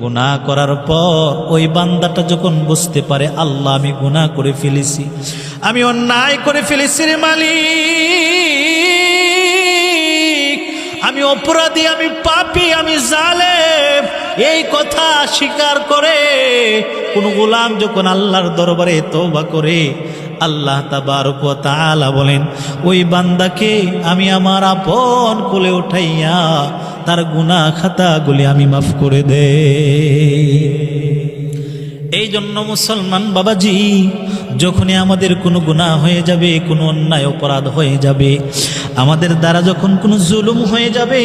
গুনাহ করার পর ওই বান্দাটা যখন বুঝতে পারে আল্লাহ আমি গুনাহ করে ফেলেছি, আমি অন্যায় করে ফেলেছি রে মালিক, আমি অপরাধী, আমি পাপী, আমি জালেম, এই কথা স্বীকার করে কোন গোলাম যখন আল্লাহর দরবারে তওবা করে, আল্লাহ তাবারক ওয়া তাআলা বলেন ওই বান্দাকে আমি আমার আপন কোলে উঠাইয়া তার গুনাহ খাতাগুলি আমি মাফ করে দেই। এই জন্য মুসলমান বাবাজি, যখনই আমাদের কোনো গুনাহ হয়ে যাবে, কোনো অন্যায় অপরাধ হয়ে যাবে, আমাদের দ্বারা যখন কোনো জুলুম হয়ে যাবে,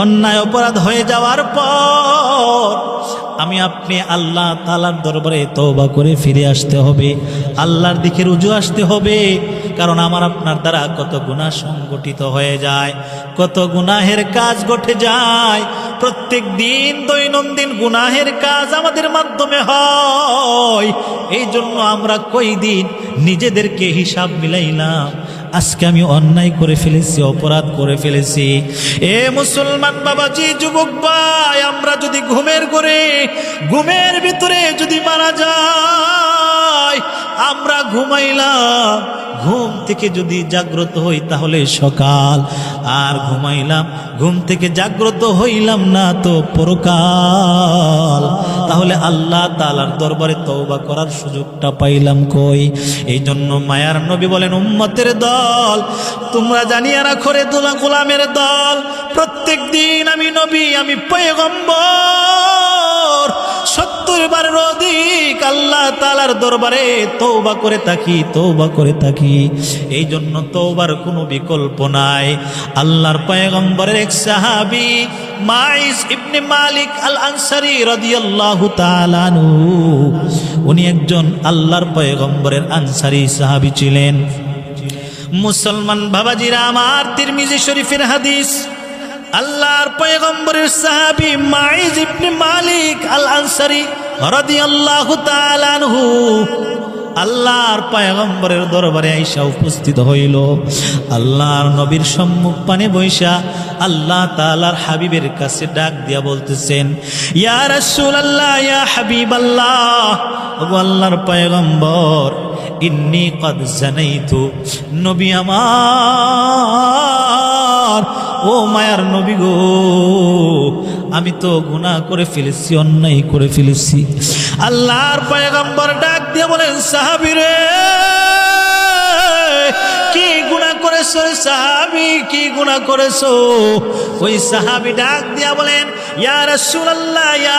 অন্যায় অপরাধ হয়ে যাওয়ার পর আমি আপনি আল্লাহ তাআলার দরবারে তওবা করে ফিরে আসতে হবে, আল্লাহর দিকে রুজু আসতে হবে। কারণ আমার আপনার দ্বারা কত গুনাহ সংগঠিত হয়ে যায়, কত গুনাহের কাজ ঘটে যায়, প্রত্যেক দিন দৈনন্দিন গুনাহের কাজ আমাদের মাধ্যমে হয়। এই জন্য আমরা কয়দিন নিজেদেরকে হিসাব মিলাইলাম, আজকে আমি অন্যায় করে ফেলেছি, অপরাধ করে ফেলেছি। এ মুসলমান বাবাজি, যুবক ভাই, আমরা যদি ঘুমের ভিতরে যদি মারা যাই, আমরা ঘুমাইলাম, ঘুম থেকে যদি জাগ্রত হই তাহলে সকাল, আর ঘুমাইলাম, ঘুম থেকে জাগ্রত হইলাম না তো পরকাল, তাহলে আল্লাহ তাআলার দরবারে তওবা করার সুযোগটা পাইলাম কই? এই জন্য মায়ার নবী বলেন, উম্মতের দল তোমরা জানিয়া রাখো রে গোলামের দল, প্রত্যেক দিন আমি নবী, আমি পয়গম্বর 70 বারের অধিক আল্লাহ তাআলার দরবারে তওবা করে থাকি। এই জন্য তওবার কোনো বিকল্প নাই। আল্লাহর পয়গম্বরের এক সাহাবী মাইস ইবনে মালিক আল আনসারী রাদিয়াল্লাহু তাআলা আনহু, উনি একজন আল্লাহর পয়গম্বরের আনসারী সাহাবী ছিলেন। মুসলমান বাবাজিরা আমার, তিরমিজি শরীফের হাদিস, আল্লাহর পয়গম্বরের সাহাবী মাইস ইবনে মালিক আল আনসারী রাদিয়াল্লাহু তাআলা আনহু আল্লাহর পয়গম্বরের দরবারে আইসা উপস্থিত হইল। আল্লাহর নবীর সম্মুখ পানে বৈশা আল্লাহ তাআলার হাবিবের কাছে ডাক দিয়া বলতেছেন, ইয়া রাসূলুল্লাহ, ইয়া হাবিবাল্লাহ, ওগো আল্লাহর পয়গম্বর, ইন্নী কদ জানাইতু, নবী আমার, ও মায়ার নবী গো, আমি তো গুনাহ করে ফেলেছি, অন্যায় করে ফেলেছি। আল্লাহর পয়গম্বর ডাক দিয়ে বলেন, সাহাবী রে, কি গুনাহ করেছো সাহাবী, কি গুনাহ করেছো? ওই সাহাবী ডাক দিয়া বলেন, ইয়া রাসূলুল্লাহ, ইয়া